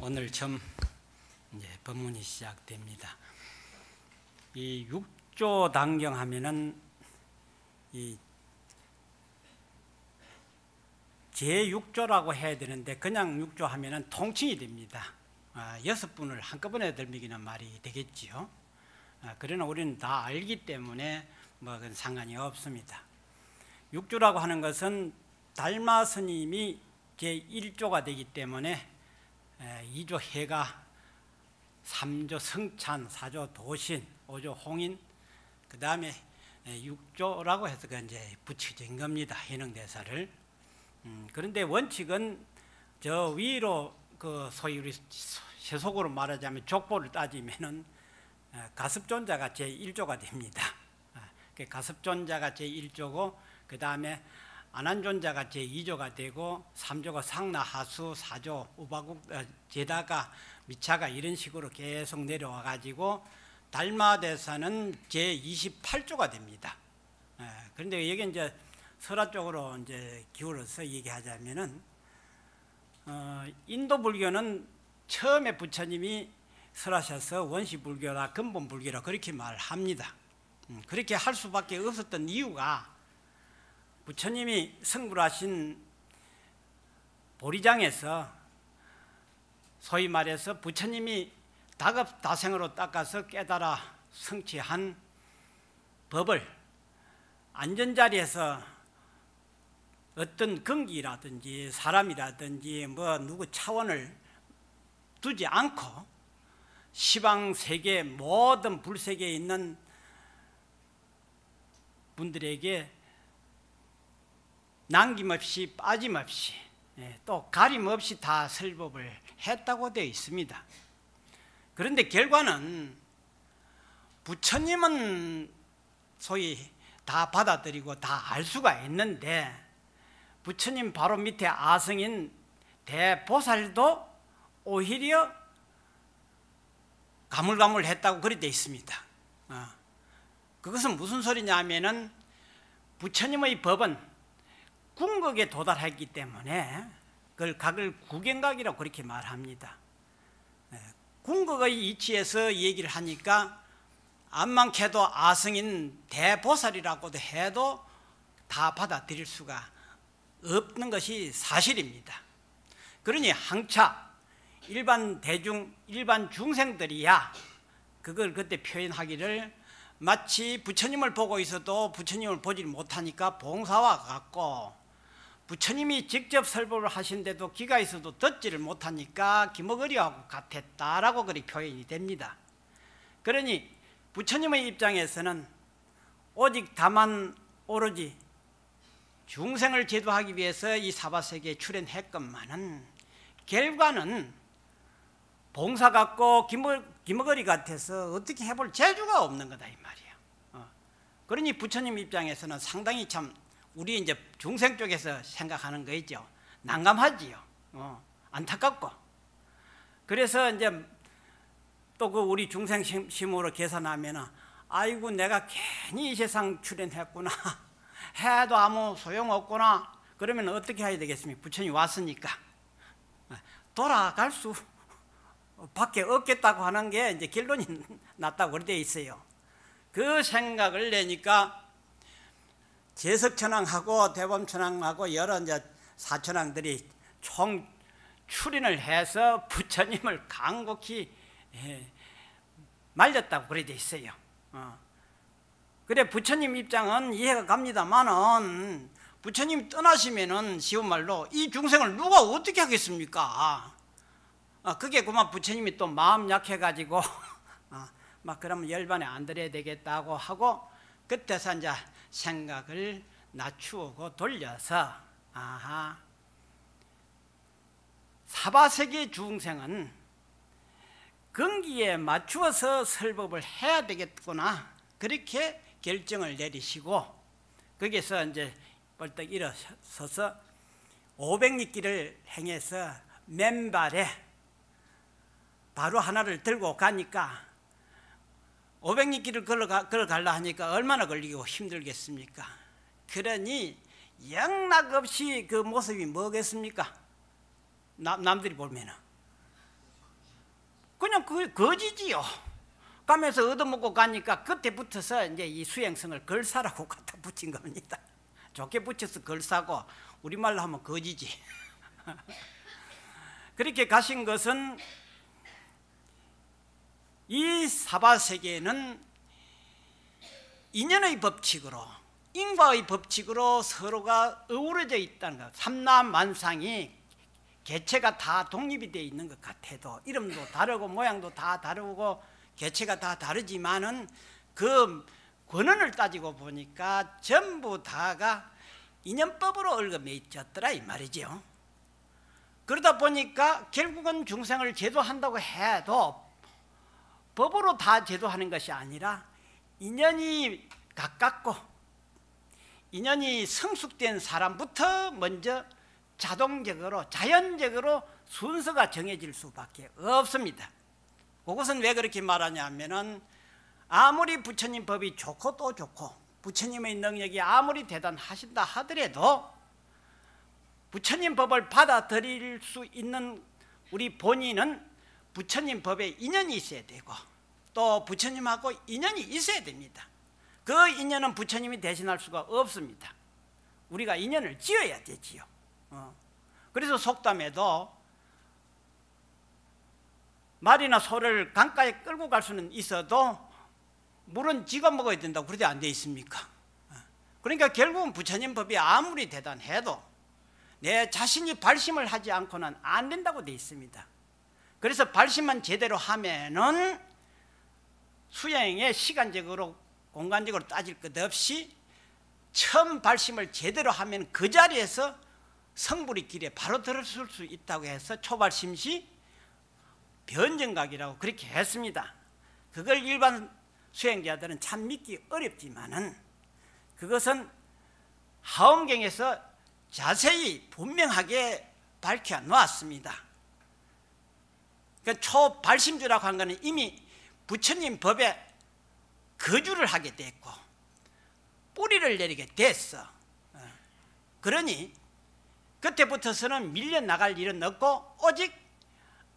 오늘 처음 이제 법문이 시작됩니다. 이 육조 당경하면은 이 제6조라고 해야 되는데 그냥 육조 하면은 통칭이 됩니다. 6분을 한꺼번에 들미기는 말이 되겠지요. 그러나 우리는 다 알기 때문에 뭐 그건 상관이 없습니다. 육조라고 하는 것은 달마 스님이 제1조가 되기 때문에 2조 해가, 3조 성찬, 4조 도신, 5조 홍인, 그 다음에 6조라고 해서 이제 붙여진 겁니다. 해능대사를. 그런데 원칙은 저 위로 그 소위 우리 세속으로 말하자면 족보를 따지면은 가습존자가 제1조가 됩니다. 가습존자가 제1조고 그 다음에 안한존자가 제2조가 되고 3조가 상나하수, 4조 우바국, 제다가 미차가 이런 식으로 계속 내려와 가지고 달마대사는 제28조가 됩니다. 그런데 여기 이제 설화 쪽으로 이제 기울어서 얘기하자면은 인도 불교는 처음에 부처님이 설하셔서 원시 불교라 근본 불교라 그렇게 말합니다. 그렇게 할 수밖에 없었던 이유가 부처님이 성불하신 보리장에서 소위 말해서 부처님이 다급다생으로 닦아서 깨달아 성취한 법을 안전자리에서 어떤 근기라든지 사람이라든지 뭐 누구 차원을 두지 않고 시방세계 모든 불세계에 있는 분들에게 남김없이 빠짐없이 또 가림없이 다 설법을 했다고 되어 있습니다. 그런데 결과는 부처님은 소위 다 받아들이고 다 알 수가 있는데 부처님 바로 밑에 아성인 대보살도 오히려 가물가물했다고 그렇게 되어 있습니다. 그것은 무슨 소리냐 하면은 부처님의 법은 궁극에 도달했기 때문에 그걸 각을 구경각이라고 그렇게 말합니다. 궁극의 이치에서 얘기를 하니까 암만케도 아성인 대보살이라고도 해도 다 받아들일 수가 없는 것이 사실입니다. 그러니 항차 일반 중생들이야 그걸 그때 표현하기를 마치 부처님을 보고 있어도 부처님을 보지 못하니까 봉사와 같고 부처님이 직접 설법을 하신데도 귀가 있어도 듣지를 못하니까 기머거리하고 같았다라고 그렇게 표현이 됩니다. 그러니 부처님의 입장에서는 오직 다만 오로지 중생을 제도하기 위해서 이 사바세계에 출연했건만은 결과는 봉사 같고 기머거리 같아서 어떻게 해볼 재주가 없는 거다 이 말이에요. 그러니 부처님 입장에서는 상당히 참 우리 이제 중생 쪽에서 생각하는 거있죠. 난감하지요. 안타깝고. 그래서 이제 또 그 우리 중생 심으로 계산하면은 아이고 내가 괜히 이 세상 출연했구나. 해도 아무 소용없구나. 그러면 어떻게 해야 되겠습니까? 부처님 왔으니까. 돌아갈 수 밖에 없겠다고 하는 게 이제 결론이 났다고 그렇게 되어 있어요. 그 생각을 내니까 제석천왕하고 대범천왕하고 여러 이제 사천왕들이 총 출인을 해서 부처님을 간곡히 말렸다고 그래 돼 있어요. 그래 부처님 입장은 이해가 갑니다만은 부처님 떠나시면은 쉬운 말로 이 중생을 누가 어떻게 하겠습니까? 그게 그만 부처님이 또 마음 약해가지고 막 그러면 열반에 안 들여야 되겠다고 하고 그때서 이제 생각을 낮추고 돌려서 사바세계 중생은 근기에 맞추어서 설법을 해야 되겠구나 그렇게 결정을 내리시고 거기서 이제 벌떡 일어서서 500리길을 행해서 맨발에 바로 하나를 들고 가니까 500리길을 걸어가려 하니까 얼마나 걸리고 힘들겠습니까? 그러니 영락없이 그 모습이 뭐겠습니까? 남들이 보면은 그냥 거지지요. 가면서 얻어먹고 가니까 그때부터서 이제 이 수행성을 걸사라고 갖다 붙인 겁니다. 좋게 붙여서 걸사고 우리말로 하면 거지지. 그렇게 가신 것은 이 사바세계는 인연의 법칙으로, 인과의 법칙으로 서로가 어우러져 있다는 것. 삼라만상이 개체가 다 독립이 되어 있는 것 같아도 이름도 다르고 모양도 다 다르고 개체가 다 다르지만은 그 권원을 따지고 보니까 전부 다가 인연법으로 얽어매 있었더라 이 말이죠. 그러다 보니까 결국은 중생을 제도한다고 해도 법으로 다 제도하는 것이 아니라 인연이 가깝고 인연이 성숙된 사람부터 먼저 자동적으로 자연적으로 순서가 정해질 수밖에 없습니다. 그것은 왜 그렇게 말하냐 하면은 아무리 부처님 법이 좋고 또 좋고 부처님의 능력이 아무리 대단하신다 하더라도 부처님 법을 받아들일 수 있는 우리 본인은 부처님 법에 인연이 있어야 되고 또 부처님하고 인연이 있어야 됩니다. 그 인연은 부처님이 대신할 수가 없습니다. 우리가 인연을 지어야 되지요. 그래서 속담에도 말이나 소를 강가에 끌고 갈 수는 있어도 물은 지가 먹어야 된다고 그러지 안 돼 있습니까? 그러니까 결국은 부처님 법이 아무리 대단해도 내 자신이 발심을 하지 않고는 안 된다고 돼 있습니다. 그래서 발심만 제대로 하면은 수행에 시간적으로 공간적으로 따질 것 없이 처음 발심을 제대로 하면 그 자리에서 성불의 길에 바로 들어설 수 있다고 해서 초발심시 변정각이라고 그렇게 했습니다. 그걸 일반 수행자들은 참 믿기 어렵지만은 그것은 하엄경에서 자세히 분명하게 밝혀 놓았습니다. 그러니까 초발심주라고 한 것은 이미 부처님 법에 거주를 하게 됐고 뿌리를 내리게 됐어. 그러니 그때부터서는 밀려나갈 일은 없고 오직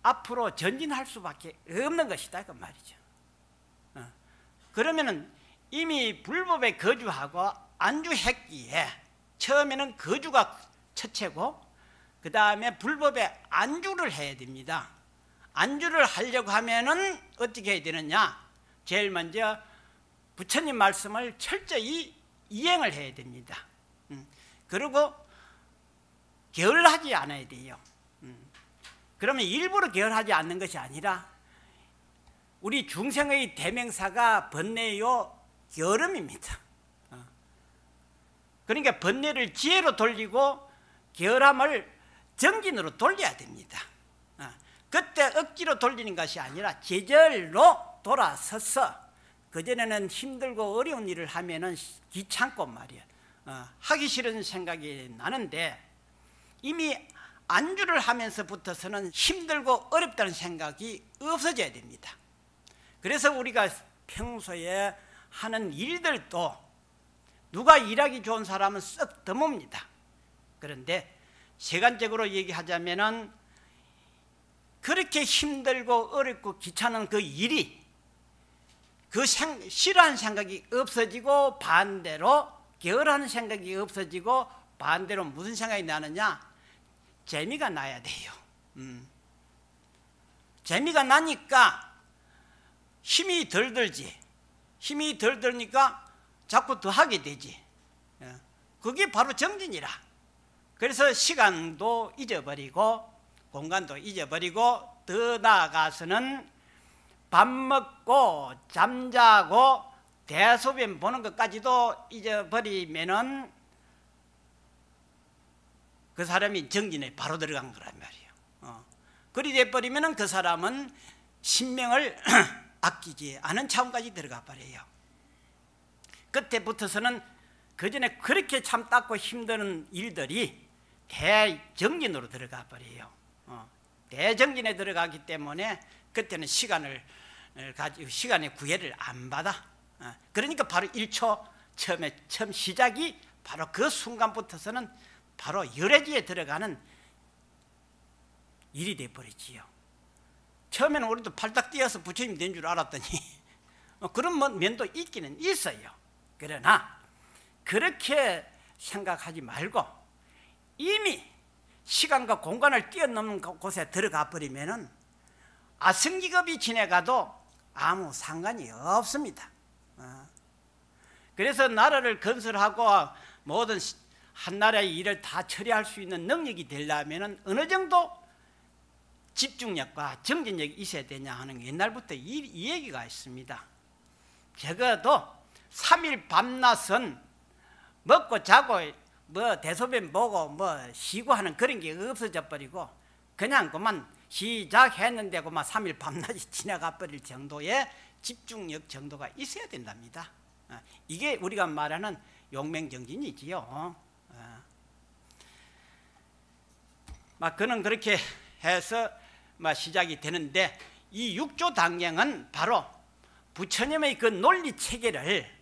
앞으로 전진할 수밖에 없는 것이다 그 말이죠. 그러면은 이미 불법에 거주하고 안주했기에 처음에는 거주가 첫째고 그 다음에 불법에 안주를 해야 됩니다. 안주를 하려고 하면은 어떻게 해야 되느냐? 제일 먼저 부처님 말씀을 철저히 이행을 해야 됩니다. 그리고 게을하지 않아야 돼요. 그러면 일부러 게을하지 않는 것이 아니라 우리 중생의 대명사가 번뇌요 게으름입니다. 그러니까 번뇌를 지혜로 돌리고 게으름을 정진으로 돌려야 됩니다. 그때 억지로 돌리는 것이 아니라 제절로 돌아서서 그전에는 힘들고 어려운 일을 하면은 귀찮고 말이야 하기 싫은 생각이 나는데 이미 안주를 하면서부터서는 힘들고 어렵다는 생각이 없어져야 됩니다. 그래서 우리가 평소에 하는 일들도 누가 일하기 좋은 사람은 썩 드뭅니다. 그런데 세간적으로 얘기하자면은 그렇게 힘들고 어렵고 귀찮은 그 일이 그 싫어하는 생각이 없어지고 반대로 게으르는 생각이 없어지고 반대로 무슨 생각이 나느냐? 재미가 나야 돼요. 재미가 나니까 힘이 덜 들지. 힘이 덜 들니까 자꾸 더 하게 되지. 그게 바로 정진이라. 그래서 시간도 잊어버리고 공간도 잊어버리고 더 나아가서는 밥 먹고 잠자고 대소변 보는 것까지도 잊어버리면은 그 사람이 정진에 바로 들어간 거란 말이에요. 그리 돼버리면은 그 사람은 신명을 아끼지 않은 차원까지 들어가 버려요. 그때부터서는 그 전에 그렇게 참 닦고 힘드는 일들이 대정진으로 들어가 버려요. 대정진에 들어가기 때문에 그때는 시간을 가지고 시간의 구애를 안 받아. 그러니까 바로 1초 처음 시작이 바로 그 순간부터서는 바로 열애지에 들어가는 일이 돼버리지요. 처음에는 우리도 팔딱 뛰어서 부처님 된 줄 알았더니 그런 면도 있기는 있어요. 그러나 그렇게 생각하지 말고 이미 시간과 공간을 뛰어넘는 곳에 들어가 버리면은 아승기급이 지내가도 아무 상관이 없습니다. 그래서 나라를 건설하고 모든 한 나라의 일을 다 처리할 수 있는 능력이 되려면 어느 정도 집중력과 정진력이 있어야 되냐 하는 게 옛날부터 이 얘기가 있습니다. 적어도 3일 밤낮은 먹고 자고 뭐 대소변 보고 뭐 쉬고 하는 그런 게 없어져 버리고 그냥 그만 시작했는데 그만 3일 밤낮이 지나가 버릴 정도의 집중력 정도가 있어야 된답니다. 이게 우리가 말하는 용맹정진이지요. 막 그는 그렇게 해서 막 시작이 되는데 이 육조 당경은 바로 부처님의 그 논리 체계를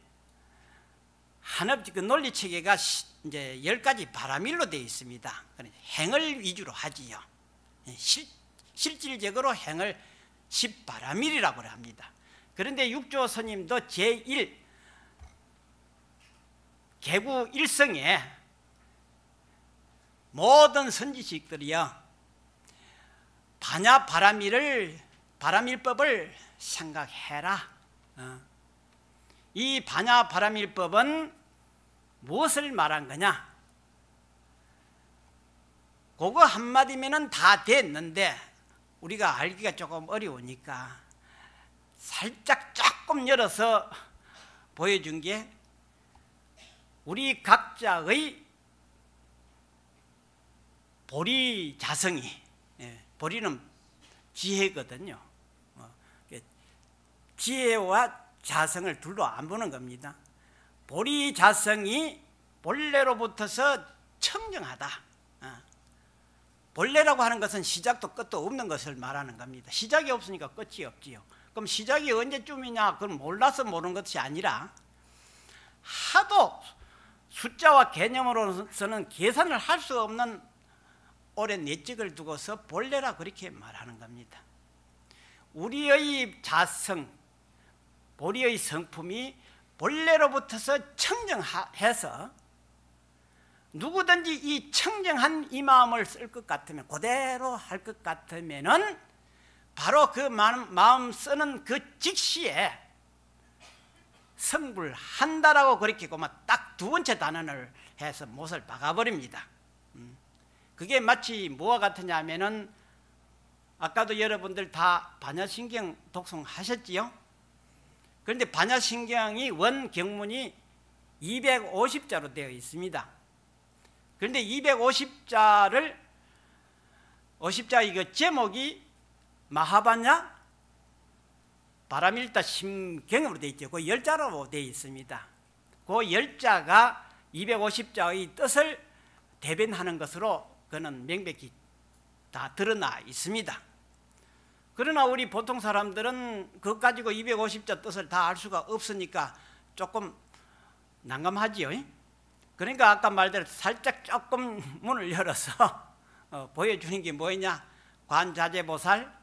그 논리 체계가 이제 10가지 바라밀로 되어 있습니다. 행을 위주로 하지요. 실질적으로 행을 10바라밀이라고 합니다. 그런데 육조 스님도 제1 개구 일성에 모든 선지식들이요 반야 바라밀법을 생각해라. 이 반야 바라밀법은 무엇을 말한 거냐? 그거 한마디면은 다 됐는데 우리가 알기가 조금 어려우니까 살짝 조금 열어서 보여준 게 우리 각자의 보리 자성이, 보리는 지혜거든요. 지혜와 자성을 둘로 안 보는 겁니다. 보리 자성이 본래로부터서 청정하다. 본래라고 하는 것은 시작도 끝도 없는 것을 말하는 겁니다. 시작이 없으니까 끝이 없지요. 그럼 시작이 언제쯤이냐? 그건 몰라서 모르는 것이 아니라 하도 숫자와 개념으로서는 계산을 할 수 없는 오랜 예측을 두고서 본래라 그렇게 말하는 겁니다. 우리의 자성, 보리의 성품이 본래로부터서 청정해서 누구든지 이 청정한 이 마음을 쓸 것 같으면 그대로 할 것 같으면은 바로 그 마음 쓰는 그 직시에 성불한다라고 그렇게 딱 두 번째 단언을 해서 못을 박아버립니다. 그게 마치 뭐와 같으냐 하면은 아까도 여러분들 다 반야신경 독송하셨지요? 그런데 반야신경이 원 경문이 250자로 되어 있습니다. 그런데 250자 이거 제목이 마하반야 바라밀다 심경으로 되어 있죠. 그 10자로 되어 있습니다. 그 10자가 250자의 뜻을 대변하는 것으로 그는 명백히 다 드러나 있습니다. 그러나 우리 보통 사람들은 그것 가지고 250자 뜻을 다 알 수가 없으니까 조금 난감하지요. 그러니까 아까 말대로 살짝 조금 문을 열어서 보여주는 게 뭐냐? 관자재보살,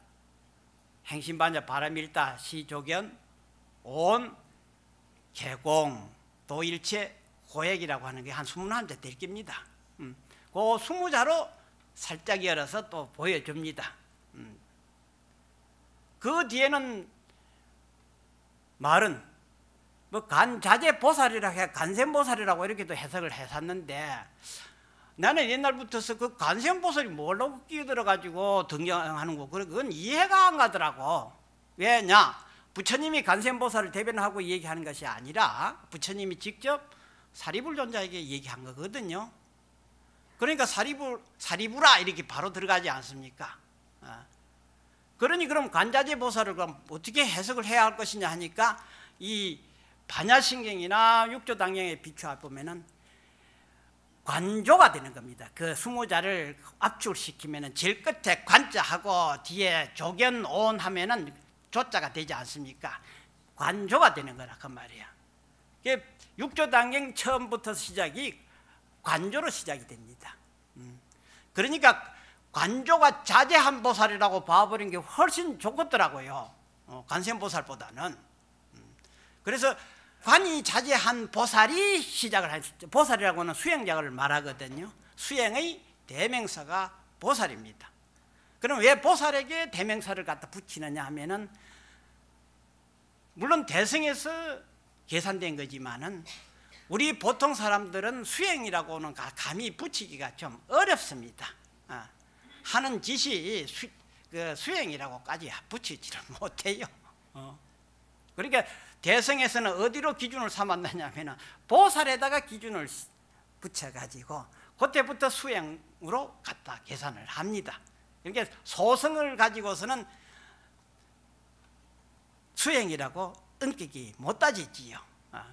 행신반야 바라밀다 시조견, 온, 개공, 도일체, 고액이라고 하는 게 한 21자 될 겁니다. 그 20자로 살짝 열어서 또 보여줍니다. 그 뒤에는 말은 뭐 간자재보살이라 해 간센보살이라고 이렇게도 해석을 했었는데 나는 옛날부터서 그 간센보살이 뭐라고 끼어들어가지고 등장하는 거 그건 이해가 안 가더라고. 왜냐? 부처님이 간센보살을 대변하고 얘기하는 것이 아니라 부처님이 직접 사리불존자에게 얘기한 거거든요. 그러니까 사리부라 이렇게 바로 들어가지 않습니까? 그러니 그럼 간자재보살을 그럼 어떻게 해석을 해야 할 것이냐 하니까 이 반야신경이나 육조당경에 비추어 보면은 관조가 되는 겁니다. 그 20자를 압축시키면은 제일 끝에 관자하고 뒤에 조견온 하면은 조자가 되지 않습니까? 관조가 되는 거라 그 말이야. 육조당경 처음부터 시작이 관조로 시작이 됩니다. 그러니까 관조가 자제한 보살이라고 봐버린 게 훨씬 좋겠더라고요. 관세음보살보다는. 그래서 관이 자제한 보살이 시작을 했죠. 보살이라고는 수행자를 말하거든요. 수행의 대명사가 보살입니다. 그럼 왜 보살에게 대명사를 갖다 붙이느냐 하면은, 물론 대승에서 계산된 거지만은 우리 보통 사람들은 수행이라고는 감히 붙이기가 좀 어렵습니다. 하는 짓이 수행이라고까지 붙이지를 못해요. 그러니까 대승에서는 어디로 기준을 삼았느냐면 보살에다가 기준을 붙여가지고 그때부터 수행으로 갖다 계산을 합니다. 그러니까 소승을 가지고서는 수행이라고 은격이 못 따지지요.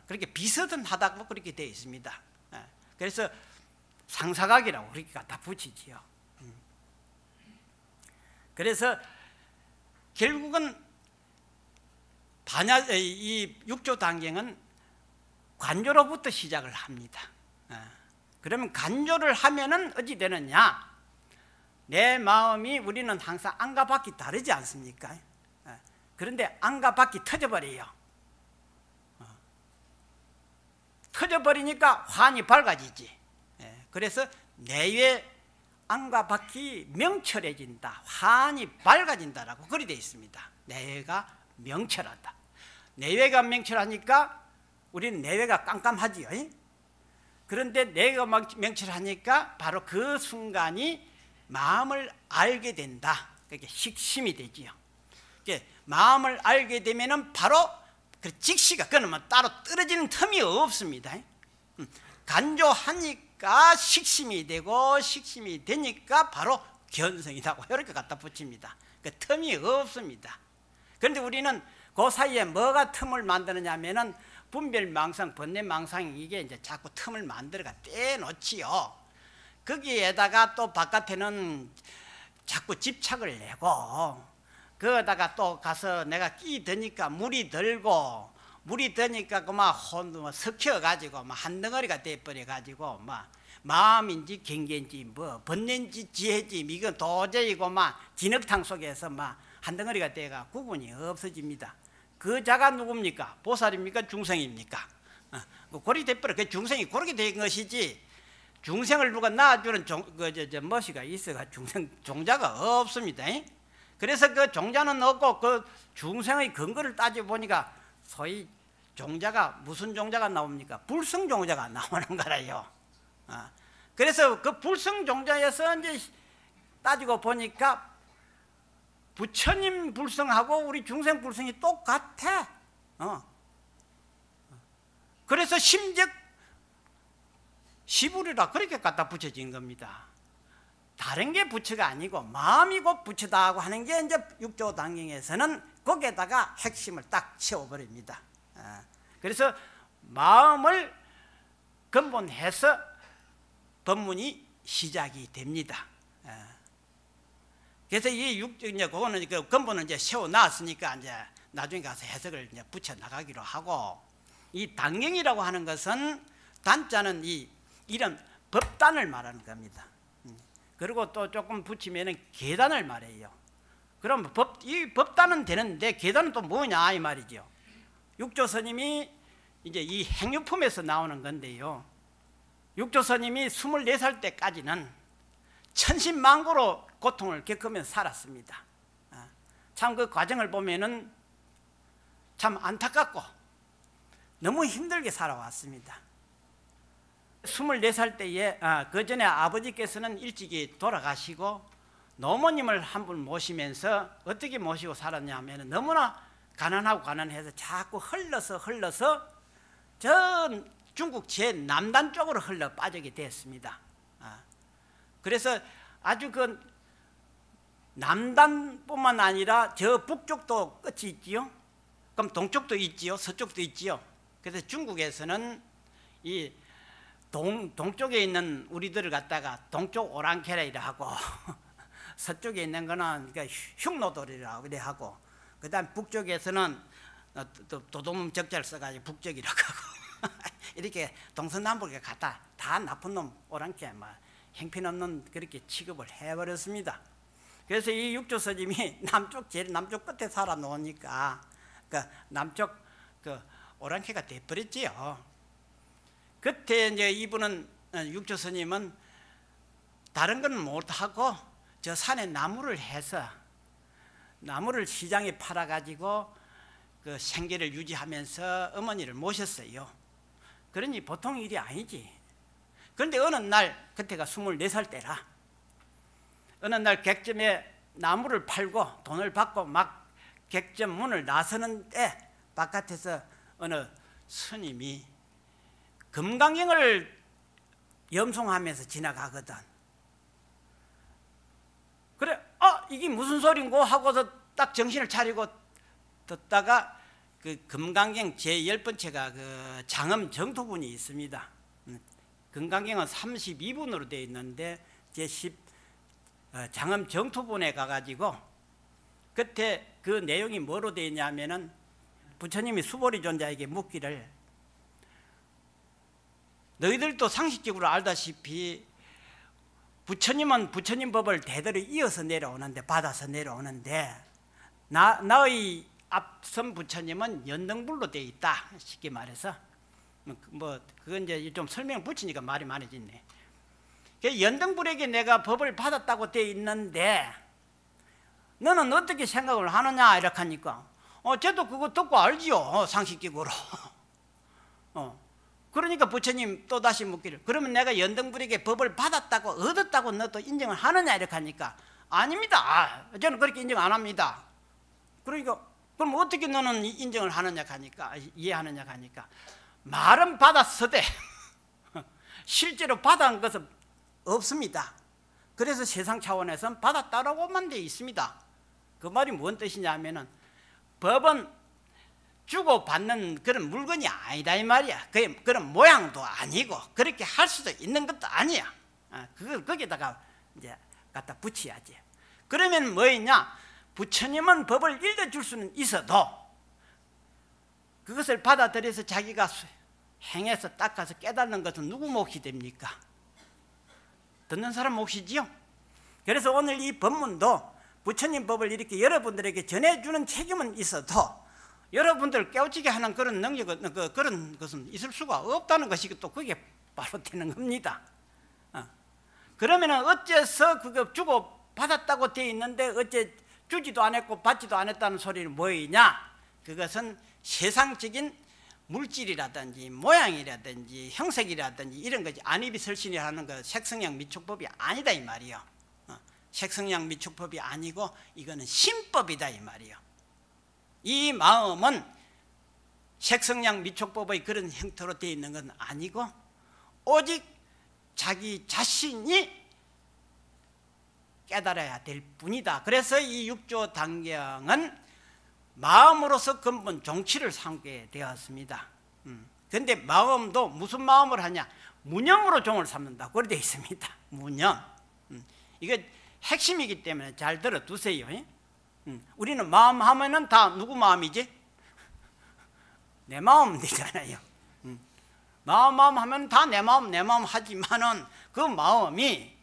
그렇게 비슷하다고 그렇게 되어 있습니다. 그래서 상사각이라고 그렇게 갖다 붙이지요. 그래서 결국은 이 육조 단경은 관조로부터 시작을 합니다. 그러면 관조를 하면은 어찌 되느냐? 내 마음이, 우리는 항상 안과 밖이 다르지 않습니까? 그런데 안과 밖이 터져버려요. 터져버리니까 환이 밝아지지. 그래서 내외 안과 밖이 명철해진다, 환이 밝아진다라고 그리 되어 있습니다. 내외가 명철하다. 내외가 명철하니까 우리는 내외가 깜깜하지요. 그런데 내외가 명철하니까 바로 그 순간이 마음을 알게 된다. 그게 식심이 되지요. 마음을 알게 되면은 바로 그 직시가, 그러면 따로 떨어지는 틈이 없습니다. 간조하니까 식심이 되고, 식심이 되니까 바로 견성이라고 이렇게 갖다 붙입니다. 그 틈이 없습니다. 그런데 우리는 그 사이에 뭐가 틈을 만드느냐 하면은 분별망상, 번뇌망상, 이게 이제 자꾸 틈을 만들어가 떼놓지요. 거기에다가 또 바깥에는 자꾸 집착을 내고, 거기다가 또 가서 내가 끼 드니까 물이 들고, 물이 드니까 그만 섞여가지고 막 한 덩어리가 돼버려가지고 막 마음인지 경계인지 뭐 번뇌인지 지혜인지 이건 도저히 막 진흙탕 속에서 막 한 덩어리가 돼가 구분이 없어집니다. 그 자가 누굽니까? 보살입니까? 중생입니까? 그렇게 돼버려. 그 중생이 그렇게 된 것이지, 중생을 누가 낳아주는 머시가 있어가 중생 종자가 없습니다. 그래서 그 종자는 없고 그 중생의 근거를 따져보니까 소위 종자가 무슨 종자가 나옵니까? 불성 종자가 나오는 거라요. 그래서 그 불성 종자에서 이제 따지고 보니까 부처님 불성하고 우리 중생 불성이 똑같아. 그래서 심적 시불이라 그렇게 갖다 붙여진 겁니다. 다른 게 부처가 아니고 마음이 곧 부처다 하고 하는 게 이제 육조 단경에서는 거기에다가 핵심을 딱 채워버립니다. 그래서 마음을 근본해서 법문이 시작이 됩니다. 그래서 이 육조, 이제 그거는 그 근본을 이제 세워놨으니까 이제 나중에 가서 해석을 이제 붙여 나가기로 하고, 이 단경이라고 하는 것은 단자는 이런 법단을 말하는 겁니다. 그리고 또 조금 붙이면은 계단을 말해요. 그럼 이 법단은 되는데 계단은 또 뭐냐 이 말이죠. 육조 스님이 이제 이 행유품에서 나오는 건데요. 육조 스님이 24살 때까지는 천신만고로 고통을 겪으면서 살았습니다. 참 그 과정을 보면은 참 안타깝고 너무 힘들게 살아왔습니다. 24살 때에 그 전에 아버지께서는 일찍이 돌아가시고 노모님을 한 분 모시면서 어떻게 모시고 살았냐 하면 너무나 가난하고 가난해서 자꾸 흘러서 저 중국 제남단 쪽으로 흘러 빠지게 됐습니다. 그래서 아주 그 남단뿐만 아니라 저 북쪽도 끝이 있지요. 그럼 동쪽도 있지요. 서쪽도 있지요. 그래서 중국에서는 이 동쪽에 있는 우리들을 갖다가 동쪽 오랑캐라이라 하고 서쪽에 있는 거는 그러니까 흉노돌이라고 그래 하고, 그 다음 북쪽에서는 도돔 적자를 써가지고 북쪽이라고 하고 이렇게 동서남북에 갖다 다 나쁜 놈 오랑캐 막 형편없는 그렇게 취급을 해버렸습니다. 그래서 이 육조 스님이 제일 남쪽 끝에 살아 놓으니까 그 남쪽 그 오랑캐가 돼버렸지요. 그때 이제 이분은 육조 스님은 다른 건 못하고 저 산에 나무를 해서 나무를 시장에 팔아가지고 그 생계를 유지하면서 어머니를 모셨어요. 그러니 보통 일이 아니지. 그런데 어느 날, 그때가 24살 때라, 어느 날 객점에 나무를 팔고 돈을 받고 막 객점 문을 나서는 때 바깥에서 어느 스님이 금강경을 염송하면서 지나가거든. 그래, 이게 무슨 소린고 하고서 딱 정신을 차리고 듣다가 그 금강경 제10번째가 그 장엄 정토분이 있습니다. 금강경은 32분으로 되어 있는데 제10 장엄 정토분에 가가지고 그때 그 내용이 뭐로 되어 있냐면은 부처님이 수보리 존자에게 묻기를, 너희들도 상식적으로 알다시피 부처님은 부처님 법을 대대로 이어서 내려오는데, 받아서 내려오는데, 나의 앞선 부처님은 연등불로 되어 있다, 쉽게 말해서. 뭐 그건 이제 좀 설명을 붙이니까 말이 많아졌네. 연등불에게 내가 법을 받았다고 되어 있는데 너는 어떻게 생각을 하느냐 이렇게 하니까 쟤도 그거 듣고 알지요, 상식적으로. 그러니까 부처님 또다시 묻기를, 그러면 내가 연등불에게 법을 받았다고 얻었다고 너도 인정을 하느냐 이렇게 하니까, 아닙니다, 저는 그렇게 인정 안 합니다. 그러니까 그럼 어떻게 너는 인정을 하느냐 하니까, 이해하느냐 하니까, 말은 받았으되 실제로 받은 것은 없습니다. 그래서 세상 차원에서는 받았다라고만 되어 있습니다. 그 말이 뭔 뜻이냐면은 법은 주고받는 그런 물건이 아니다 이 말이야. 그런 모양도 아니고 그렇게 할 수도 있는 것도 아니야. 그걸 거기다가 이제 갖다 붙여야지. 그러면 뭐였냐? 부처님은 법을 읽어줄 수는 있어도 그것을 받아들여서 자기가 행해서 닦아서 깨닫는 것은 누구 몫이 됩니까? 듣는 사람 몫이지요. 그래서 오늘 이 법문도 부처님 법을 이렇게 여러분들에게 전해주는 책임은 있어도 여러분들 깨우치게 하는 그런 능력은, 그런 것은 있을 수가 없다는 것이 또 그게 바로 되는 겁니다. 그러면 어째서 그거 주고 받았다고 되어 있는데 어째 주지도 않았고 받지도 않았다는 소리는 뭐이냐? 그것은 세상적인 물질이라든지 모양이라든지 형색이라든지 이런 것이 안이비설신이라는 그 색성양 미촉법이 아니다 이 말이요. 색성양 미촉법이 아니고 이거는 신법이다 이 말이요. 이 마음은 색성양 미촉법의 그런 형태로 되어 있는 건 아니고 오직 자기 자신이 깨달아야 될 뿐이다. 그래서 이 육조 당경은 마음으로서 근본 정치를 삼게 되었습니다. 그런데 마음도 무슨 마음을 하냐? 무념으로 종을 삼는다. 그렇게 되어 있습니다. 무념. 이거 핵심이기 때문에 잘 들어두세요. 우리는 마음 하면은 다 누구 마음이지? 내 마음 되잖아요. 마음 하면 다 내 마음 하지만은 그 마음이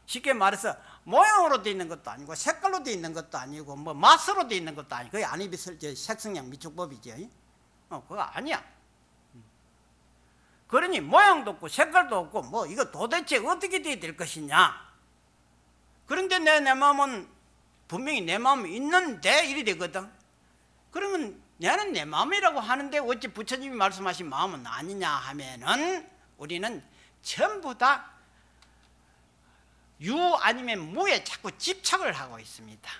쉽게 말해서 모양으로 되어 있는 것도 아니고 색깔로 되어 있는 것도 아니고 뭐 맛으로 되어 있는 것도 아니고 그게 안이비설 색성양 미촉법이죠. 그거 아니야. 그러니 모양도 없고 색깔도 없고 뭐 이거 도대체 어떻게 돼야 될 것이냐? 그런데 내 마음은 분명히 내 마음이 있는데 이리 되거든. 그러면 나는 내 마음이라고 하는데 어찌 부처님이 말씀하신 마음은 아니냐 하면은 우리는 전부 다 유 아니면 무에 자꾸 집착을 하고 있습니다.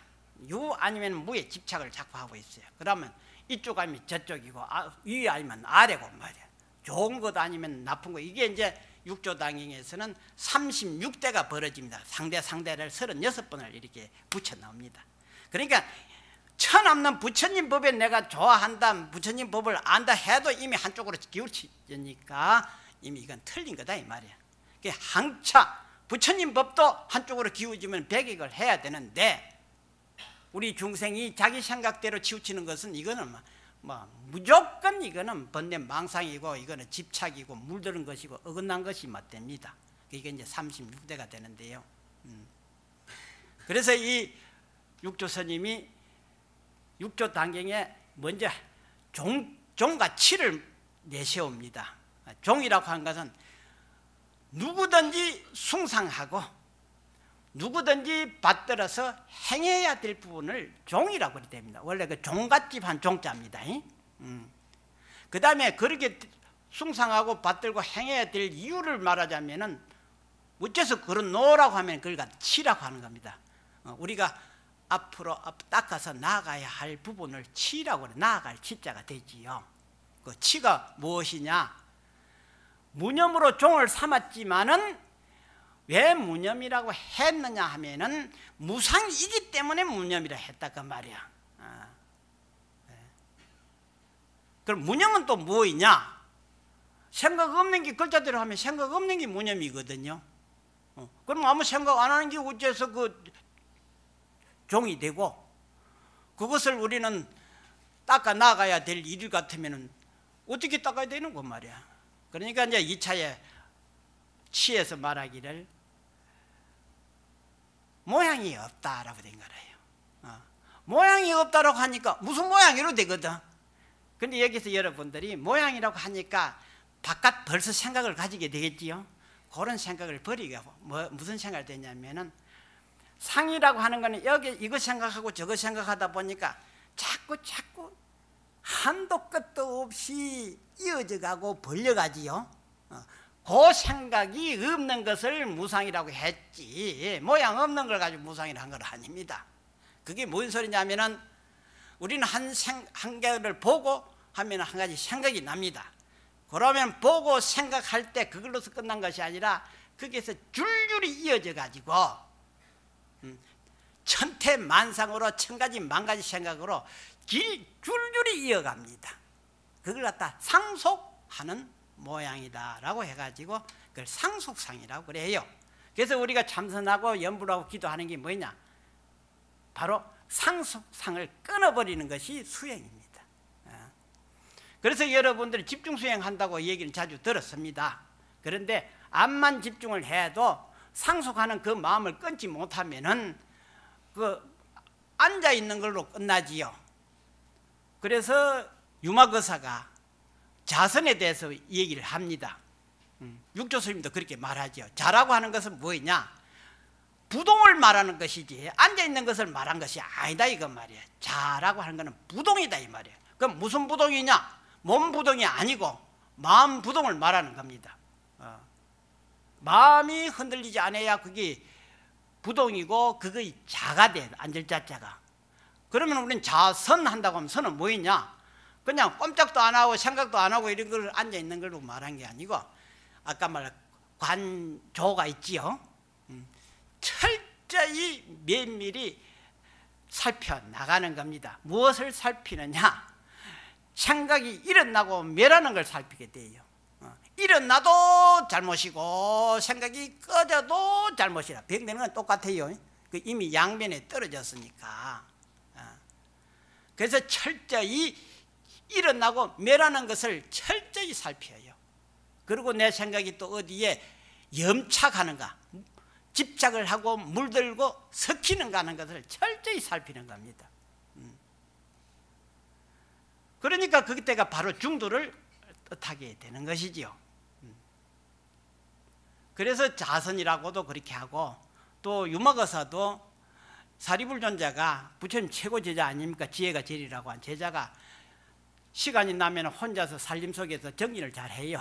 유 아니면 무에 집착을 자꾸 하고 있어요. 그러면 이쪽 아니면 저쪽이고 위 아니면 아래고 말이야. 좋은 것 아니면 나쁜 거. 이게 이제 육조당행에서는 36대가 벌어집니다. 상대를 36번을 이렇게 붙여 나옵니다. 그러니까 천없는 부처님 법에 내가 좋아한다, 부처님 법을 안다 해도 이미 한쪽으로 기울치니까 이미 이건 틀린 거다 이 말이야. 항차 부처님 법도 한쪽으로 기울지면 배격을 해야 되는데 우리 중생이 자기 생각대로 치우치는 것은 이거는 뭐 무조건 이거는 번뇌 망상이고 이거는 집착이고 물드는 것이고 어긋난 것이 맞됩니다. 그게 이제 36대가 되는데요. 그래서 이 육조 스님이 육조 단경에 먼저 종과 치를 내세웁니다. 종이라고 하는 것은 누구든지 숭상하고 누구든지 받들어서 행해야 될 부분을 종이라고 그래야 됩니다. 원래 그 종갓집한 종자입니다. 그 다음에 그렇게 숭상하고 받들고 행해야 될 이유를 말하자면은 어째서 그런 노라고 하면 그걸 갖다 치라고 하는 겁니다. 우리가 앞으로 닦아서 나아가야 할 부분을 치라고 그래. 나아갈 치자가 되지요. 그 치가 무엇이냐? 무념으로 종을 삼았지만은 왜 무념이라고 했느냐 하면은 무상이기 때문에 무념이라 했다 그 말이야. 그럼 무념은 또 무엇이냐? 생각 없는 게 글자대로 하면 생각 없는 게 무념이거든요. 그럼 아무 생각 안 하는 게 어째서 그 종이 되고, 그것을 우리는 닦아 나가야 될 일 같으면은 어떻게 닦아야 되는 거 말이야. 그러니까 이제 2차에 치에서 말하기를 모양이 없다라고 된 거예요. 모양이 없다라고 하니까 무슨 모양이로 되거든. 근데 여기서 여러분들이 모양이라고 하니까 바깥 벌써 생각을 가지게 되겠지요. 그런 생각을 버리고 무슨 생각이 되냐면은 상이라고 하는 거는 여기 이거 생각하고 저거 생각하다 보니까 자꾸 한도 끝도 없이 이어져 가고 벌려가지요. 그 생각이 없는 것을 무상이라고 했지, 모양 없는 걸 가지고 무상이라고 한 건 아닙니다. 그게 뭔 소리냐면은 우리는 한 개를 보고 하면 한 가지 생각이 납니다. 그러면 보고 생각할 때 그걸로서 끝난 것이 아니라 거기에서 줄줄이 이어져 가지고 천태만상으로 천가지 만가지 생각으로 줄줄이 이어갑니다. 그걸 갖다 상속하는 모양이다라고 해가지고 그걸 상속상이라고 그래요. 그래서 우리가 참선하고 염불하고 기도하는 게 뭐냐? 바로 상속상을 끊어버리는 것이 수행입니다. 그래서 여러분들이 집중 수행한다고 얘기를 자주 들었습니다. 그런데 암만 집중을 해도 상속하는 그 마음을 끊지 못하면은 그 앉아 있는 걸로 끝나지요. 그래서 유마거사가 자선에 대해서 얘기를 합니다. 육조 스님도 그렇게 말하죠. 자라고 하는 것은 뭐냐? 부동을 말하는 것이지 앉아 있는 것을 말한 것이 아니다 이거 말이에요. 자라고 하는 것은 부동이다 이 말이에요. 그럼 무슨 부동이냐? 몸 부동이 아니고 마음 부동을 말하는 겁니다. 마음이 흔들리지 않아야 그게 부동이고 그게 자가 돼. 앉을 자자가. 그러면 우리는 자선한다고 하면 선은 뭐였냐? 그냥 꼼짝도 안 하고 생각도 안 하고 이런 걸 앉아 있는 걸로 말한 게 아니고 아까 말한 관조가 있지요. 철저히 면밀히 살펴나가는 겁니다. 무엇을 살피느냐? 생각이 일어나고 멸하는 걸 살피게 돼요. 일어나도 잘못이고 생각이 꺼져도 잘못이라. 병되는 건 똑같아요. 이미 양면에 떨어졌으니까. 그래서 철저히 일어나고 멸하는 것을 철저히 살펴요. 그리고 내 생각이 또 어디에 염착하는가, 집착을 하고 물들고 섞이는가 하는 것을 철저히 살피는 겁니다. 그러니까 그때가 바로 중도를 뜻하게 되는 것이지요. 그래서 자선이라고도 그렇게 하고, 또 유마거사도 사리불존자가 부처님 최고 제자 아닙니까? 지혜가 제리라고 한 제자가 시간이 나면 혼자서 살림 속에서 정리를 잘해요.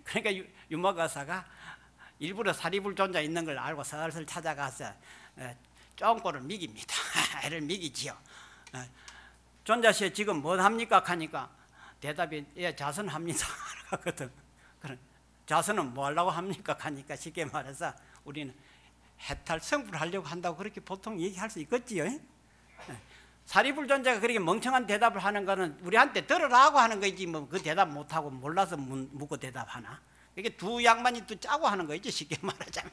그러니까 유마거사가 일부러 사리불존자 있는 걸 알고 슬슬 찾아가서 쫑꼬를 미깁니다. 애를 미기지요. 존자씨 지금 뭐 합니까? 하니까 대답이 예, 자선합니다. 하거든. 그런 자선은 뭐 하려고 합니까? 하니까 쉽게 말해서 우리는 해탈 성불 하려고 한다고 그렇게 보통 얘기할 수 있겠지요. 사리불존자가 그렇게 멍청한 대답을 하는 거는 우리한테 들으라고 하는 거지 뭐 그 대답 못하고 몰라서 묻고 대답하나? 이게 두 양반이 또 짜고 하는 거지 쉽게 말하자면.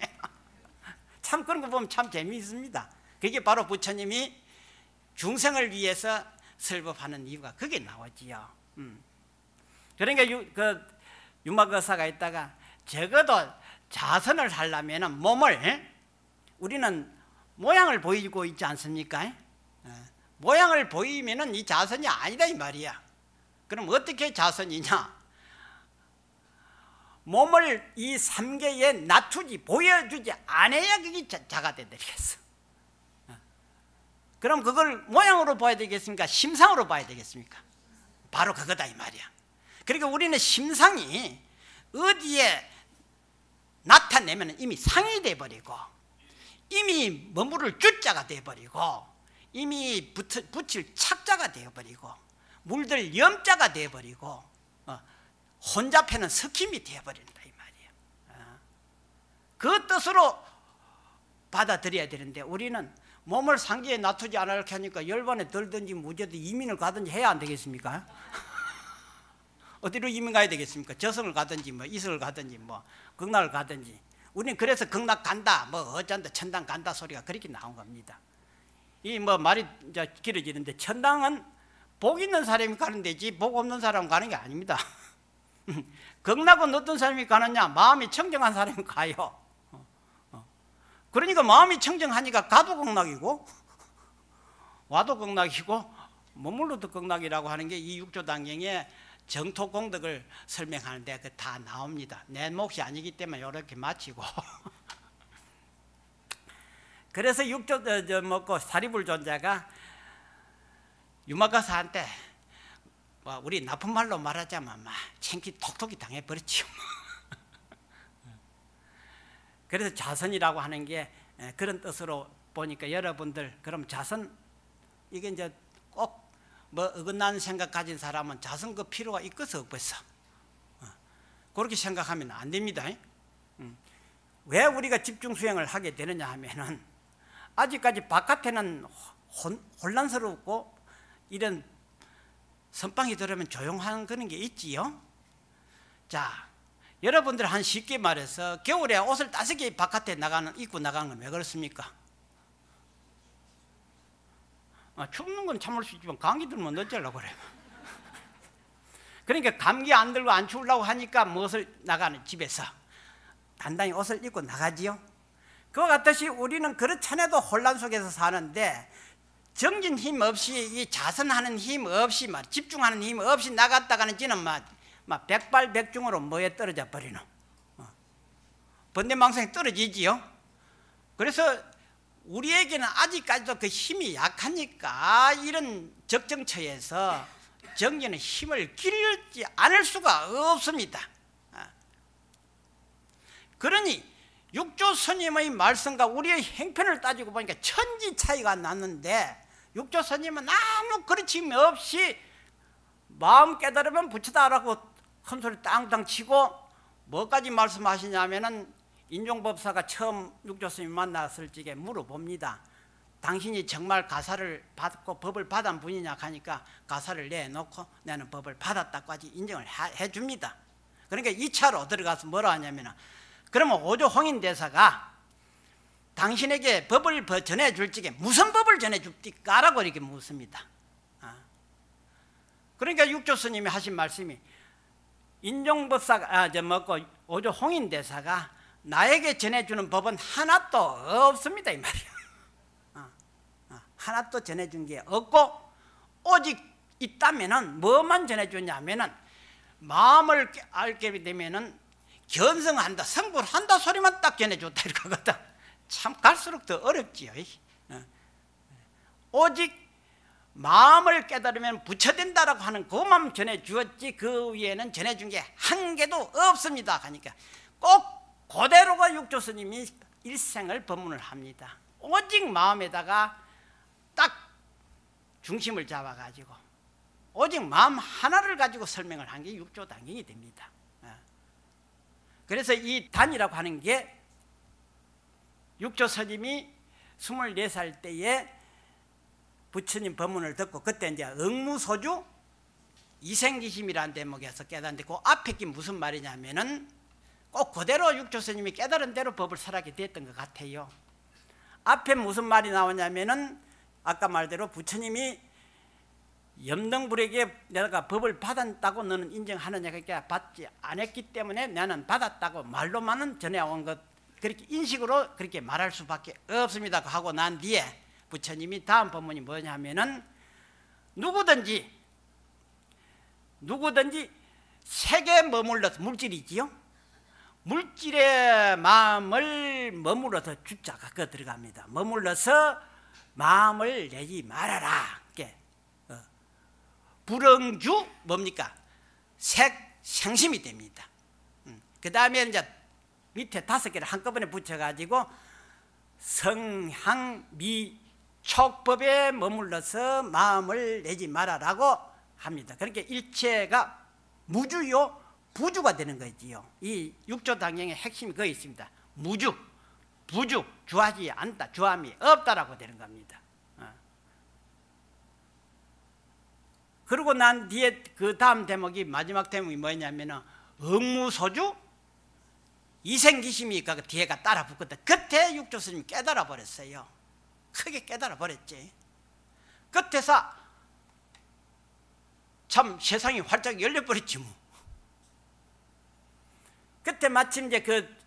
참 그런 거 보면 참 재미있습니다. 그게 바로 부처님이 중생을 위해서 설법하는 이유가 그게 나오지요. 그러니까 유마거사가 있다가 적어도 자선을 하려면 몸을 우리는 모양을 보이고 있지 않습니까? 모양을 보이면은 이 자선이 아니다 이 말이야. 그럼 어떻게 자선이냐? 몸을 이 삼계에 낮추지 보여주지 않아야 그게 자가 되겠어. 그럼 그걸 모양으로 봐야 되겠습니까? 심상으로 봐야 되겠습니까? 바로 그거다 이 말이야. 그러니까 우리는 심상이 어디에 나타내면 이미 상이 돼버리고 이미 머무를 주자가 돼버리고 이미 붙일 착자가 되어버리고 물들 염자가 되어버리고 혼잡해는 석힘이 되어버린다 이 말이야. 그 뜻으로 받아들여야 되는데 우리는 몸을 상기에 놔두지 않으려고 하니까 열반에 들든지 무죄든 이민을 가든지 해야 안 되겠습니까? 어디로 이민 가야 되겠습니까? 저승을 가든지 뭐 이승을 가든지 뭐 극락을 가든지. 우리는 그래서 극락 간다 뭐 어쩐다 천당 간다 소리가 그렇게 나온 겁니다. 이 뭐 말이 이제 길어지는데 천당은 복 있는 사람이 가는 데지 복 없는 사람은 가는 게 아닙니다. 극락은 어떤 사람이 가느냐? 마음이 청정한 사람이 가요. 그러니까 마음이 청정하니까 가도 극락이고 와도 극락이고 머물러도 극락이라고 하는 게 이 육조당경의 정토공덕을 설명하는데 그 다 나옵니다. 내 몫이 아니기 때문에 이렇게 마치고 그래서 육조 먹고 사리불 존자가 유마가사한테 우리 나쁜 말로 말하자면 막 챙기 톡톡히 당해버렸지요. 그래서 자선이라고 하는 게 그런 뜻으로 보니까 여러분들 그럼 자선 이게 이제 꼭 뭐 어긋나는 생각 가진 사람은 자선 그 필요가 있겠어 없겠어? 그렇게 생각하면 안 됩니다. 왜 우리가 집중 수행을 하게 되느냐 하면은 아직까지 바깥에는 혼란스럽고 이런 선방이 들으면 조용한 그런 게 있지요. 자, 여러분들 한 쉽게 말해서 겨울에 옷을 5개 바깥에 입고 나가는 건 왜 그렇습니까? 춥는 건 참을 수 있지만 감기 들면 어쩌려고 그래요. 그러니까 감기 안 들고 안 추우려고 하니까 무엇을 나가는 집에서 단단히 옷을 입고 나가지요. 그와 같듯이 우리는 그렇잖아도 혼란 속에서 사는데 정진 힘 없이 이 자선하는 힘 없이 집중하는 힘 없이 나갔다가는 지는 막 백발백중으로 뭐에 떨어져 버리노. 번뇌망상에 떨어지지요. 그래서 우리에게는 아직까지도 그 힘이 약하니까 이런 적정처에서 정진의 힘을 기르지 않을 수가 없습니다. 그러니 육조 스님의 말씀과 우리의 행편을 따지고 보니까 천지 차이가 났는데 육조 스님은 아무 거르침이 없이 마음 깨달으면 부처다라고 큰 소리 땅땅 치고 뭐까지 말씀하시냐면은 인종법사가 처음 육조 스님 만났을 적에 물어봅니다. 당신이 정말 가사를 받고 법을 받은 분이냐 하니까 가사를 내놓고 나는 법을 받았다까지 인정을 해줍니다. 그러니까 2차로 들어가서 뭐라 하냐면 그러면 오조 홍인대사가 당신에게 법을 전해줄 적에 무슨 법을 전해줍니까? 라고 이렇게 묻습니다. 그러니까 육조 스님이 하신 말씀이 인종법사가 오조 홍인대사가 나에게 전해주는 법은 하나도 없습니다 이 말이야. 하나도 전해준 게 없고 오직 있다면은 뭐만 전해주냐면은 마음을 알게 되면은 견성한다 성불한다 소리만 딱 전해줬다 이거거든. 참 갈수록 더 어렵지요. 오직 마음을 깨달으면 부처된다라고 하는 그것만 전해주었지 그 위에는 전해준 게 한 개도 없습니다 하니까 꼭 그대로가 육조 스님이 일생을 법문을 합니다. 오직 마음에다가 딱 중심을 잡아가지고 오직 마음 하나를 가지고 설명을 한 게 육조 단경이 됩니다. 그래서 이 단이라고 하는 게 육조 스님이 24살 때에 부처님 법문을 듣고 그때 이제 응무소주 이생기심이라는 대목에서 깨닫는데 그 앞에 게 무슨 말이냐면은 꼭 그대로 육조 스님이 깨달은 대로 법을 설하게 됐던 것 같아요. 앞에 무슨 말이 나오냐면은 아까 말대로 부처님이 염등불에게 내가 법을 받았다고 너는 인정하느냐? 그러니까 받지 않았기 때문에 나는 받았다고 말로만은 전해온 것, 그렇게 인식으로 그렇게 말할 수밖에 없습니다 하고 난 뒤에 부처님이 다음 법문이 뭐냐면은 누구든지 색에 머물러서, 물질이지요, 물질의 마음을 머물러서, 주자가 그 들어갑니다. 머물러서 마음을 내지 말아라. 불응주 뭡니까? 생심이 됩니다. 그 다음에 이제 밑에 5개를 한꺼번에 붙여가지고 성향미촉법에 머물러서 마음을 내지 말아라고 합니다. 그러니까 일체가 무주요 부주가 되는 거지요. 이 육조당경의 핵심이 거기 있습니다. 무주, 부주, 주하지 않다, 주함이 없다라고 되는 겁니다. 그러고 난 뒤에 그 다음 대목이, 마지막 대목이 뭐냐면은 응무소주 이생기심이 그 뒤에가 따라 붙거든. 그때 육조 스님이 깨달아 버렸어요. 크게 깨달아 버렸지. 그때서 참 세상이 활짝 열려버렸지 뭐. 그때 마침 이제 그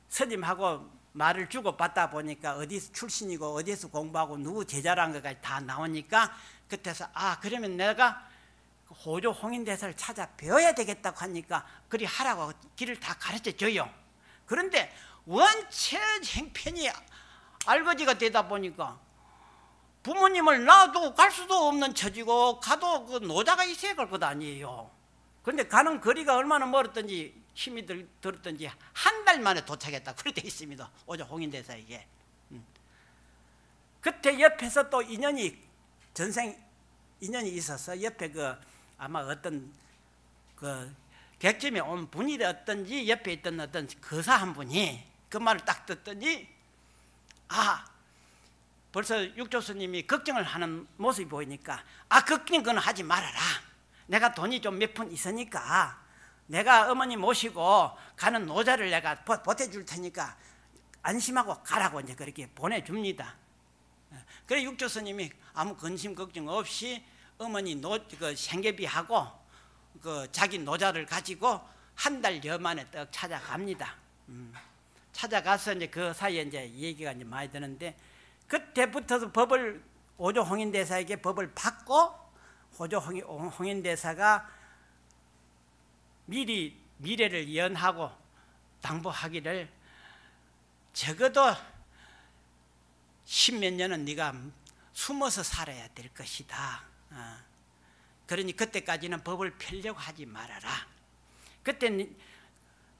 스님하고 말을 주고받다 보니까 어디서 출신이고 어디서 공부하고 누구 제자라는 것까지 다 나오니까 그때서 그러면 내가 호조 홍인대사를 찾아 배워야 되겠다고 하니까 그리 하라고 길을 다 가르쳐 줘요. 그런데 원체 형편이 알거지가 되다 보니까 부모님을 놔두고 갈 수도 없는 처지고, 가도 그 노자가 있어야 갈 것 아니에요. 그런데 가는 거리가 얼마나 멀었던지 힘이 들었던지 한 달 만에 도착했다 그렇게 돼 있습니다. 호조 홍인대사에게. 그때 옆에서 또 전생 인연이 있어서 옆에 아마 어떤 객점에 온 분이 어떤지 옆에 있던 어떤 거사 한 분이 그 말을 딱 듣더니 벌써 육조 스님이 걱정을 하는 모습이 보이니까 걱정 그건 하지 말아라. 내가 돈이 좀 몇 푼 있으니까 내가 어머니 모시고 가는 노자를 내가 보태줄 테니까 안심하고 가라고 이제 그렇게 보내줍니다. 그래 육조 스님이 아무 근심 걱정 없이 어머니 생계비하고 자기 노자를 가지고 한 달여 만에 떡 찾아갑니다. 찾아가서 이제 그 사이에 이제 얘기가 이제 많이 드는데, 그때부터도 호조 홍인대사에게 법을 받고 호조 홍인대사가 미래를 예언하고 당부하기를 적어도 10몇 년은 네가 숨어서 살아야 될 것이다. 그러니 그때까지는 법을 펴려고 하지 말아라. 그때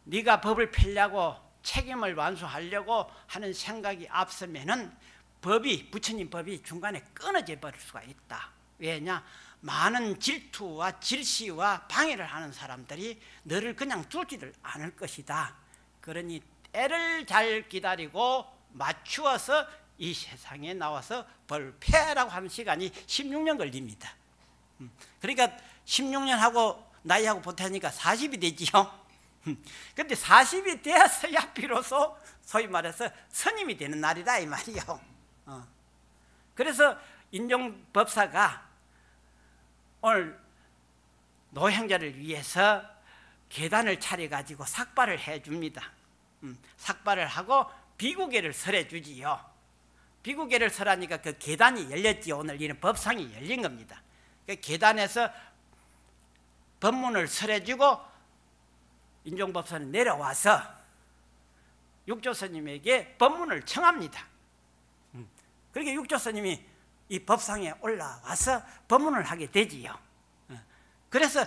네가 법을 펴려고 책임을 완수하려고 하는 생각이 앞서면은 부처님 법이 중간에 끊어져 버릴 수가 있다. 왜냐? 많은 질투와 질시와 방해를 하는 사람들이 너를 그냥 두지를 않을 것이다. 그러니 때를 잘 기다리고 맞추어서 이 세상에 나와서 벌패라고 하는 시간이 16년 걸립니다. 그러니까 16년 하고 나이하고 보태니까 40이 되지요. 근데 40이 되었어야 비로소 소위 말해서 스님이 되는 날이다 이 말이요. 그래서 인종법사가 오늘 노행자를 위해서 계단을 차려가지고 삭발을 해줍니다. 삭발을 하고 비구계를 설해주지요. 비구계를 설하니까 그 계단이 열렸지요. 오늘 이런 법상이 열린 겁니다. 그 계단에서 법문을 설해주고 인종법사는 내려와서 육조 스님에게 법문을 청합니다. 그렇게 육조 스님이 이 법상에 올라와서 법문을 하게 되지요. 그래서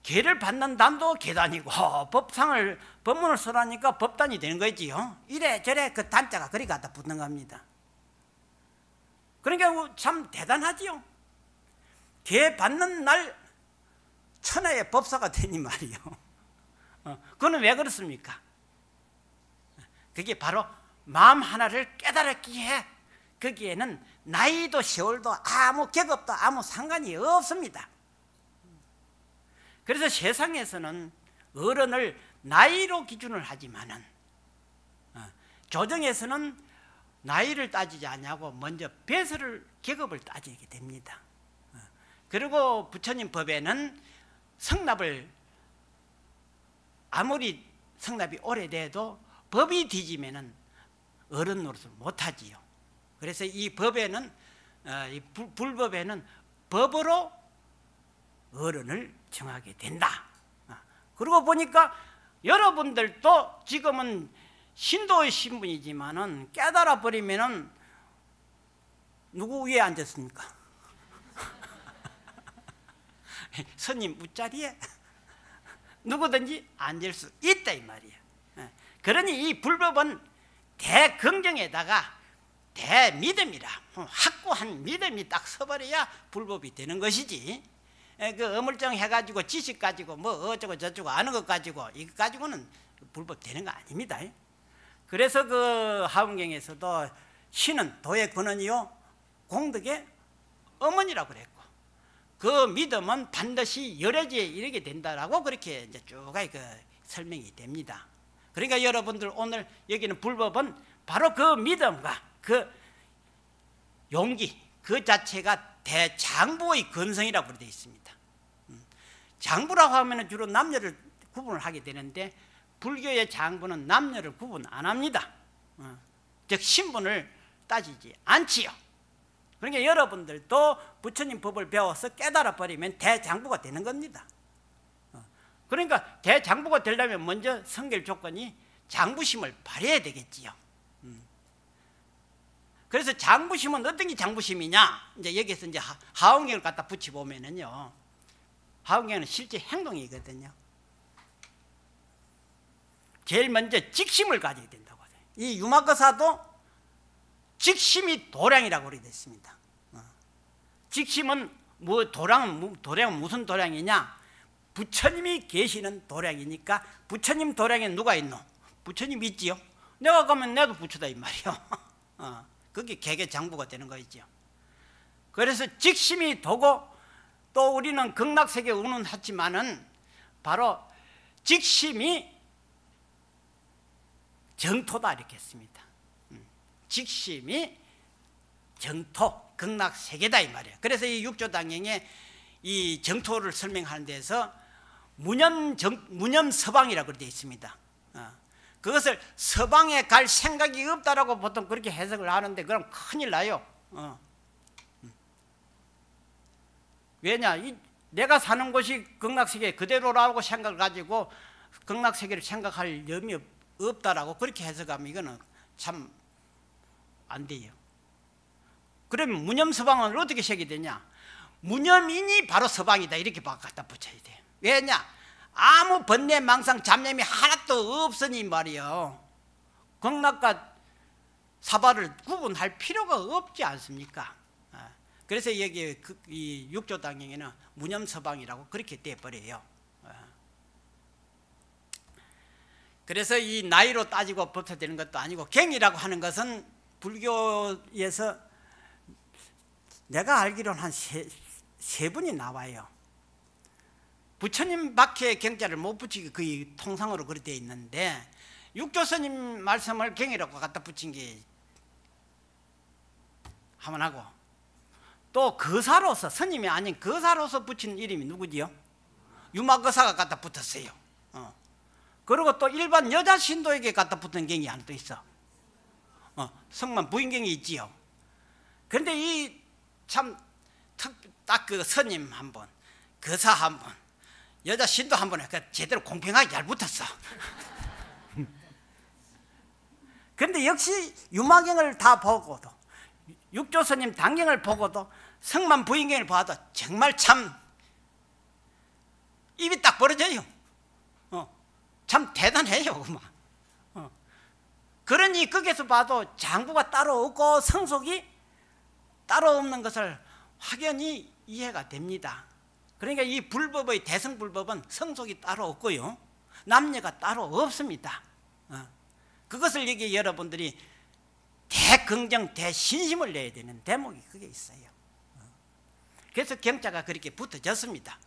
계를 받는 단도 계단이고 법문을 설하니까 법단이 되는 거지요. 이래저래 그 단자가 그리 갖다 붙는 겁니다. 그러니까 참 대단하지요. 계 받는 날 천하의 법사가 되니 말이요. 그거는 왜 그렇습니까? 그게 바로 마음 하나를 깨달았기에 거기에는 나이도 세월도 아무 격업도 아무 상관이 없습니다. 그래서 세상에서는 어른을 나이로 기준을 하지만은 조정에서는 나이를 따지지 않냐고 먼저 배설을 계급을 따지게 됩니다. 그리고 부처님 법에는 성납을 아무리 성납이 오래돼도 법이 뒤지면은 어른 노릇을 못하지요. 그래서 이 법에는 이 불법에는 법으로 어른을 정하게 된다. 그러고 보니까 여러분들도 지금은 신도의 신분이지만은 깨달아 버리면은 누구 위에 앉았습니까? 스님 웃자리에 누구든지 앉을 수 있다 이 말이야. 그러니 이 불법은 대긍정에다가 대믿음이라 확고한 믿음이 딱 서버려야 불법이 되는 것이지. 그 어물쩡 해가지고 지식 가지고 뭐 어쩌고 저쩌고 아는 것 가지고 이거 가지고는 불법 되는 거 아닙니다. 그래서 그 하원경에서도 신은 도의 근원이요 공덕의 어머니라고 그랬고, 그 믿음은 반드시 열애지에 이르게 된다라고 그렇게 이제 쭉 그 설명이 됩니다. 그러니까 여러분들 오늘 여기는 불법은 바로 그 믿음과 그 용기 그 자체가 대장부의 근성이라고 되어 있습니다. 장부라고 하면 주로 남녀를 구분을 하게 되는데 불교의 장부는 남녀를 구분 안 합니다. 즉 신분을 따지지 않지요. 그러니까 여러분들도 부처님 법을 배워서 깨달아 버리면 대장부가 되는 겁니다. 그러니까 대장부가 되려면 먼저 성결 조건이 장부심을 발휘해야 되겠지요. 그래서 장부심은 어떤 게 장부심이냐? 이제 여기서 이제 하원경을 갖다 붙여 보면은요, 하원경은 실제 행동이거든요. 제일 먼저 직심을 가져야 된다고 해요. 이 유마거사도 직심이 도량이라고 그러게 됐습니다. 직심은 뭐 도량은 무슨 도량이냐? 부처님이 계시는 도량이니까 부처님 도량에 누가 있노? 부처님 있지요. 내가 가면 내도 부처다 이 말이요. 그게 개개장부가 되는 거있죠. 그래서 직심이 도고 또 우리는 극락세계 운운하지만은 바로 직심이 정토다 이렇게 했습니다. 직심이 정토 극락세계다 이 말이에요. 그래서 이 육조당경에 이 정토를 설명하는 데서 무념서방이라고 되어 있습니다. 그것을 서방에 갈 생각이 없다라고 보통 그렇게 해석을 하는데 그럼 큰일 나요. 왜냐? 내가 사는 곳이 극락세계 그대로라고 생각을 가지고 극락세계를 생각할 염이 없다라고 그렇게 해석하면 이거는 참 안 돼요. 그러면 무념서방은 어떻게 색이 되냐? 무념이니 바로 서방이다 이렇게 갖다 붙여야 돼요. 왜냐? 아무 번뇌 망상 잡념이 하나도 없으니 말이요, 극락과 사바를 구분할 필요가 없지 않습니까? 그래서 여기 이 육조당경에는 무념서방이라고 그렇게 돼버려요. 그래서 이 나이로 따지고 법사되는 것도 아니고, 경이라고 하는 것은 불교에서 내가 알기로는 한 세 분이 나와요. 부처님밖에 경자를 못 붙이기 거의 통상으로 그렇게 되어 있는데, 육조스님 말씀을 경이라고 갖다 붙인 게 한번 하고, 또 거사로서, 스님이 아닌 거사로서 붙인 이름이 누구지요? 유마거사가 갖다 붙었어요. 그리고 또 일반 여자 신도에게 갖다 붙은 경이 하나 또 있어. 성만 부인경이 있지요. 그런데 이 참 딱 그 스님 한 번, 거사 한 번, 여자 신도 한 번에 제대로 공평하게 잘 붙었어. 그런데 역시 유마경을 다 보고도, 육조스님 당경을 보고도, 성만 부인경을 봐도 정말 참 입이 딱 벌어져요. 참 대단해요. 그러니 거기서 봐도 장부가 따로 없고 성속이 따로 없는 것을 확연히 이해가 됩니다. 그러니까 이 불법의 대승불법은 성속이 따로 없고요, 남녀가 따로 없습니다. 그것을 여기 여러분들이 대긍정 대신심을 내야 되는 대목이 그게 있어요. 그래서 경자가 그렇게 붙어졌습니다.